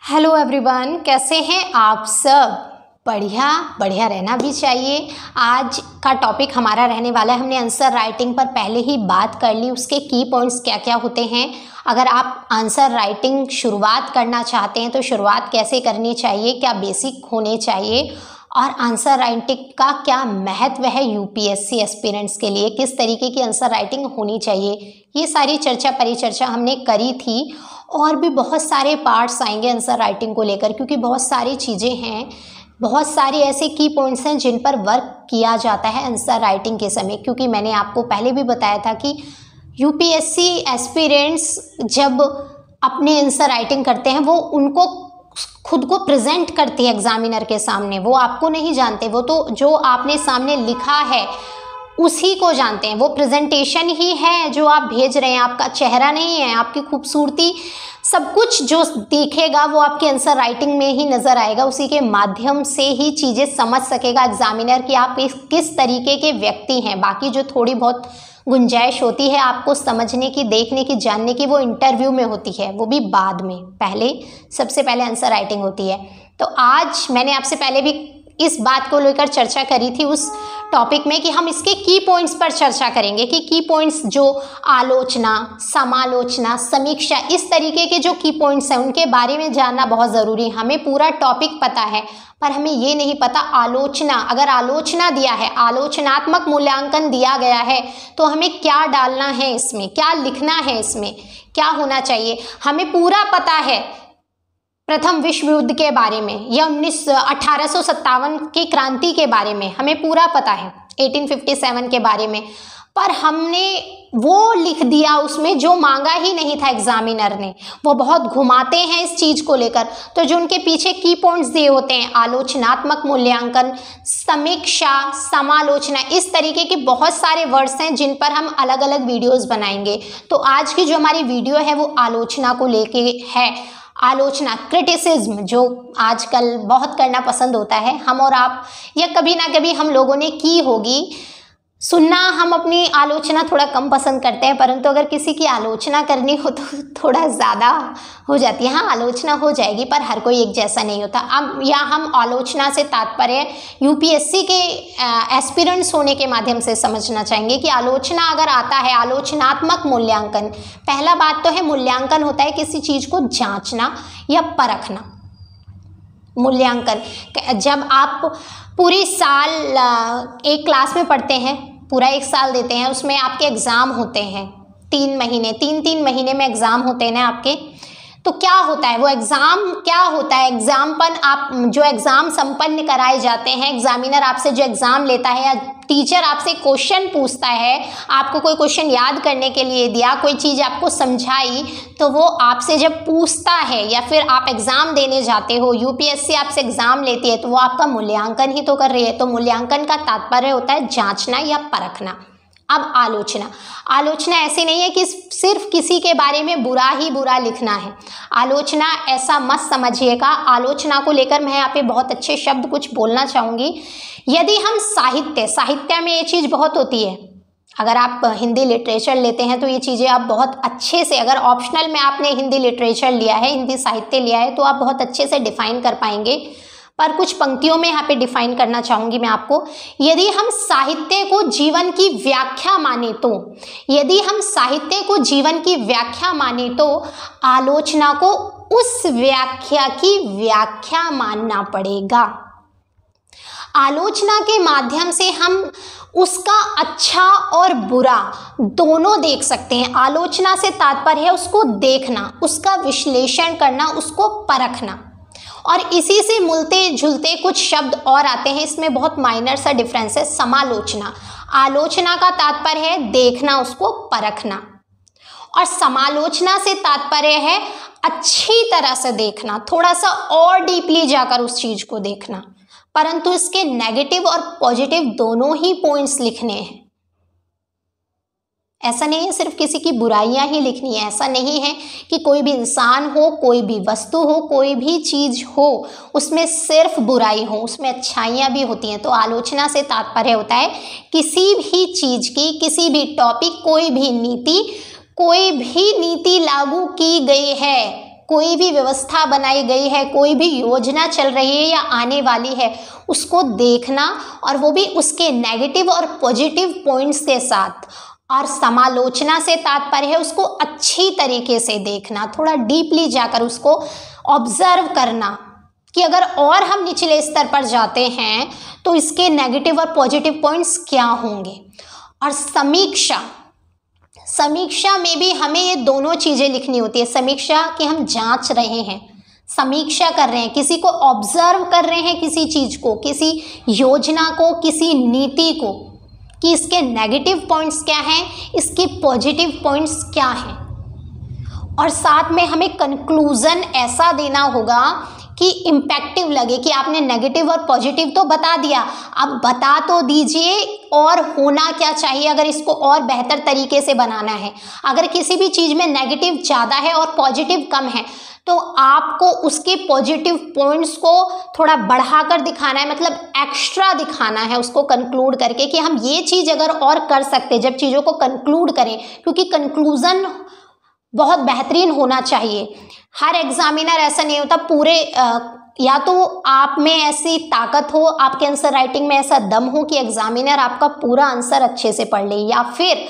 Hello everyone, कैसे हैं आप सब। बढ़िया बढ़िया रहना भी चाहिए। आज का टॉपिक हमारा रहने वाला है, हमने आंसर राइटिंग पर पहले ही बात कर ली, उसके की पॉइंट्स क्या क्या होते हैं। अगर आप आंसर राइटिंग शुरुआत करना चाहते हैं तो शुरुआत कैसे करनी चाहिए, क्या बेसिक होने चाहिए और आंसर राइटिंग का क्या महत्व है यूपीएससी एस्पिरेंट्स के लिए, किस तरीके की आंसर राइटिंग होनी चाहिए, ये सारी परिचर्चा हमने करी थी। और भी बहुत सारे पार्ट्स आएंगे आंसर राइटिंग को लेकर, क्योंकि बहुत सारी चीज़ें हैं, बहुत सारे ऐसे की पॉइंट्स हैं जिन पर वर्क किया जाता है आंसर राइटिंग के समय। क्योंकि मैंने आपको पहले भी बताया था कि यूपीएससी एस्पिरेंट्स जब अपने आंसर राइटिंग करते हैं वो उनको खुद को प्रेजेंट करती है एग्जामिनर के सामने, वो आपको नहीं जानते, वो तो जो आपने सामने लिखा है उसी को जानते हैं। वो प्रेजेंटेशन ही है जो आप भेज रहे हैं, आपका चेहरा नहीं है, आपकी खूबसूरती, सब कुछ जो दिखेगा वो आपके आंसर राइटिंग में ही नज़र आएगा। उसी के माध्यम से ही चीज़ें समझ सकेगा एग्जामिनर कि आप किस तरीके के व्यक्ति हैं। बाकी जो थोड़ी बहुत गुंजाइश होती है आपको समझने की, देखने की, जानने की, वो इंटरव्यू में होती है, वो भी बाद में। सबसे पहले आंसर राइटिंग होती है। तो आज मैंने आपसे पहले भी इस बात को लेकर चर्चा करी थी उस टॉपिक में कि हम इसके की पॉइंट्स पर चर्चा करेंगे कि की पॉइंट्स जो आलोचना, समालोचना, समीक्षा, इस तरीके के जो की पॉइंट्स हैं उनके बारे में जानना बहुत ज़रूरी है। हमें पूरा टॉपिक पता है पर हमें ये नहीं पता आलोचना, अगर आलोचना दिया है, आलोचनात्मक मूल्यांकन दिया गया है तो हमें क्या डालना है इसमें, क्या लिखना है इसमें, क्या होना चाहिए। हमें पूरा पता है प्रथम विश्व युद्ध के बारे में या 1857 की क्रांति के बारे में, हमें पूरा पता है 1857 के बारे में, पर हमने वो लिख दिया उसमें जो मांगा ही नहीं था एग्जामिनर ने। वो बहुत घुमाते हैं इस चीज़ को लेकर, तो जो उनके पीछे की पॉइंट्स दिए होते हैं, आलोचनात्मक मूल्यांकन, समीक्षा, समालोचना, इस तरीके के बहुत सारे वर्ड्स हैं जिन पर हम अलग अलग वीडियोस बनाएंगे। तो आज की जो हमारी वीडियो है वो आलोचना को लेके है। आलोचना, क्रिटिसिज्म, जो आजकल बहुत करना पसंद होता है हम और आप, या कभी ना कभी हम लोगों ने की होगी। सुनना हम अपनी आलोचना थोड़ा कम पसंद करते हैं, परंतु अगर किसी की आलोचना करनी हो तो थोड़ा ज़्यादा हो जाती है। हाँ, आलोचना हो जाएगी पर हर कोई एक जैसा नहीं होता। अब यहाँ हम आलोचना से तात्पर्य यूपीएससी के एस्पिरेंट्स होने के माध्यम से समझना चाहेंगे कि आलोचना अगर आता है, आलोचनात्मक मूल्यांकन, पहला बात तो है मूल्यांकन होता है किसी चीज़ को जांचना या परखना। मूल्यांकन, जब आप पूरी साल एक क्लास में पढ़ते हैं, पूरा एक साल देते हैं, उसमें आपके एग्ज़ाम होते हैं 3 महीने, 3 महीने में एग्ज़ाम होते हैं ना आपके। तो क्या होता है वो एग्ज़ाम, क्या होता है एग्ज़ाम पर आप जो एग्ज़ाम संपन्न कराए जाते हैं, एग्जामिनर आपसे जो एग्ज़ाम लेता है या टीचर आपसे क्वेश्चन पूछता है, आपको कोई क्वेश्चन याद करने के लिए दिया, कोई चीज़ आपको समझाई, तो वो आपसे जब पूछता है या फिर आप एग्ज़ाम देने जाते हो, यूपीएससी आपसे एग्ज़ाम लेती है तो वो आपका मूल्यांकन ही तो कर रही है। तो मूल्यांकन का तात्पर्य होता है जांचना या परखना। अब आलोचना, आलोचना ऐसी नहीं है कि सिर्फ किसी के बारे में बुरा ही बुरा लिखना है। आलोचना ऐसा मत समझिएगा। आलोचना को लेकर मैं यहाँ पे बहुत अच्छे शब्द कुछ बोलना चाहूँगी। यदि हम साहित्य में ये चीज़ बहुत होती है। अगर आप हिंदी लिटरेचर लेते हैं तो ये चीज़ें आप बहुत अच्छे से, अगर ऑप्शनल में आपने हिंदी लिटरेचर लिया है, हिंदी साहित्य लिया है, तो आप बहुत अच्छे से डिफाइन कर पाएंगे। पर कुछ पंक्तियों में यहाँ पे डिफाइन करना चाहूँगी मैं आपको। यदि हम साहित्य को जीवन की व्याख्या माने तो, यदि हम साहित्य को जीवन की व्याख्या माने तो आलोचना को उस व्याख्या की व्याख्या मानना पड़ेगा। आलोचना के माध्यम से हम उसका अच्छा और बुरा दोनों देख सकते हैं। आलोचना से तात्पर्य है उसको देखना, उसका विश्लेषण करना, उसको परखना। और इसी से मिलते जुलते कुछ शब्द और आते हैं, इसमें बहुत माइनर सा डिफरेंस है। समालोचना, आलोचना का तात्पर्य है देखना, उसको परखना, और समालोचना से तात्पर्य है अच्छी तरह से देखना, थोड़ा सा और डीपली जाकर उस चीज को देखना, परंतु इसके नेगेटिव और पॉजिटिव दोनों ही पॉइंट्स लिखने हैं। ऐसा नहीं है सिर्फ किसी की बुराइयां ही लिखनी है, ऐसा नहीं है कि कोई भी इंसान हो, कोई भी वस्तु हो, कोई भी चीज हो, उसमें सिर्फ बुराई हो, उसमें अच्छाइयां भी होती हैं। तो आलोचना से तात्पर्य होता है किसी भी चीज की, किसी भी टॉपिक, कोई भी नीति लागू की गई है कोई भी व्यवस्था बनाई गई है, कोई भी योजना चल रही है या आने वाली है, उसको देखना और वो भी उसके नेगेटिव और पॉजिटिव पॉइंट्स के साथ। और समालोचना से तात्पर्य है उसको अच्छी तरीके से देखना, थोड़ा डीपली जाकर उसको ऑब्जर्व करना कि अगर और हम निचले स्तर पर जाते हैं तो इसके नेगेटिव और पॉजिटिव पॉइंट्स क्या होंगे। और समीक्षा में भी हमें ये दोनों चीज़ें लिखनी होती है। समीक्षा कि हम जांच रहे हैं, समीक्षा कर रहे हैं, किसी को ऑब्जर्व कर रहे हैं, किसी चीज़ को, किसी योजना को, किसी नीति को, कि इसके नेगेटिव पॉइंट्स क्या हैं, इसके पॉजिटिव पॉइंट्स क्या हैं। और साथ में हमें कंक्लूज़न ऐसा देना होगा कि इम्पैक्टिव लगे, कि आपने नेगेटिव और पॉजिटिव तो बता दिया, अब बता तो दीजिए और होना क्या चाहिए अगर इसको और बेहतर तरीके से बनाना है। अगर किसी भी चीज़ में नेगेटिव ज़्यादा है और पॉजिटिव कम है तो आपको उसके पॉजिटिव पॉइंट्स को थोड़ा बढ़ाकर दिखाना है, मतलब एक्स्ट्रा दिखाना है उसको कंक्लूड करके कि हम ये चीज़ अगर और कर सकते, जब चीज़ों को कंक्लूड करें, क्योंकि कंक्लूज़न बहुत बेहतरीन होना चाहिए। हर एग्जामिनर ऐसा नहीं होता, पूरे या तो आप में ऐसी ताकत हो, आपके आंसर राइटिंग में ऐसा दम हो कि एग्जामिनर आपका पूरा आंसर अच्छे से पढ़ ले, या फिर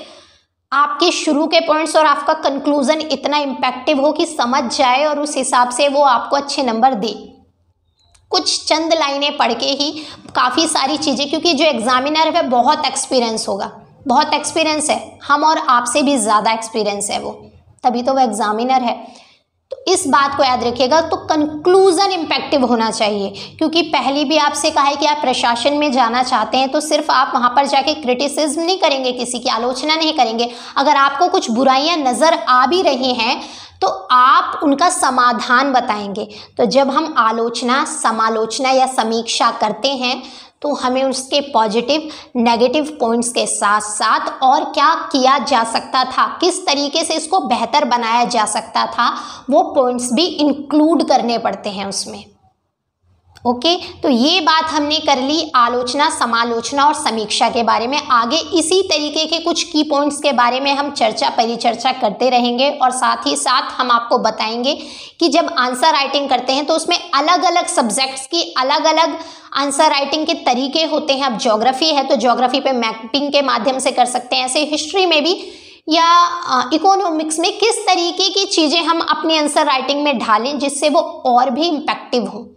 आपके शुरू के पॉइंट्स और आपका कंक्लूजन इतना इम्पैक्टिव हो कि समझ जाए और उस हिसाब से वो आपको अच्छे नंबर दे। कुछ चंद लाइनें पढ़ के ही काफ़ी सारी चीज़ें, क्योंकि जो एग्जामिनर है बहुत एक्सपीरियंस होगा, बहुत एक्सपीरियंस है, हम और आपसे भी ज़्यादा एक्सपीरियंस है वो, तभी तो वो एग्जामिनर है। तो इस बात को याद रखिएगा। तो कंक्लूजन इम्पैक्टिव होना चाहिए, क्योंकि पहले भी आपसे कहा है कि आप प्रशासन में जाना चाहते हैं तो सिर्फ आप वहाँ पर जाके क्रिटिसिज्म नहीं करेंगे, किसी की आलोचना नहीं करेंगे। अगर आपको कुछ बुराइयाँ नज़र आ भी रही हैं तो आप उनका समाधान बताएंगे। तो जब हम आलोचना, समालोचना या समीक्षा करते हैं तो हमें उसके पॉजिटिव नेगेटिव पॉइंट्स के साथ साथ और क्या किया जा सकता था, किस तरीके से इसको बेहतर बनाया जा सकता था, वो पॉइंट्स भी इंक्लूड करने पड़ते हैं उसमें। ओके, तो ये बात हमने कर ली आलोचना, समालोचना और समीक्षा के बारे में। आगे इसी तरीके के कुछ की पॉइंट्स के बारे में हम परिचर्चा करते रहेंगे और साथ ही साथ हम आपको बताएंगे कि जब आंसर राइटिंग करते हैं तो उसमें अलग अलग सब्जेक्ट्स की अलग अलग आंसर राइटिंग के तरीके होते हैं। अब ज्योग्राफी है तो ज्योग्राफी पे मैपिंग के माध्यम से कर सकते हैं, ऐसे हिस्ट्री में भी या इकोनॉमिक्स में किस तरीके की चीज़ें हम अपने आंसर राइटिंग में ढालें जिससे वो और भी इम्पैक्टिव हो।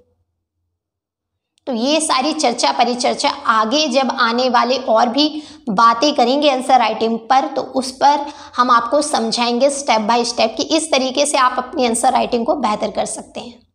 तो ये सारी चर्चा परिचर्चा आगे जब आने वाले और भी बातें करेंगे आंसर राइटिंग पर, तो उस पर हम आपको समझाएंगे स्टेप बाय स्टेप कि इस तरीके से आप अपनी आंसर राइटिंग को बेहतर कर सकते हैं।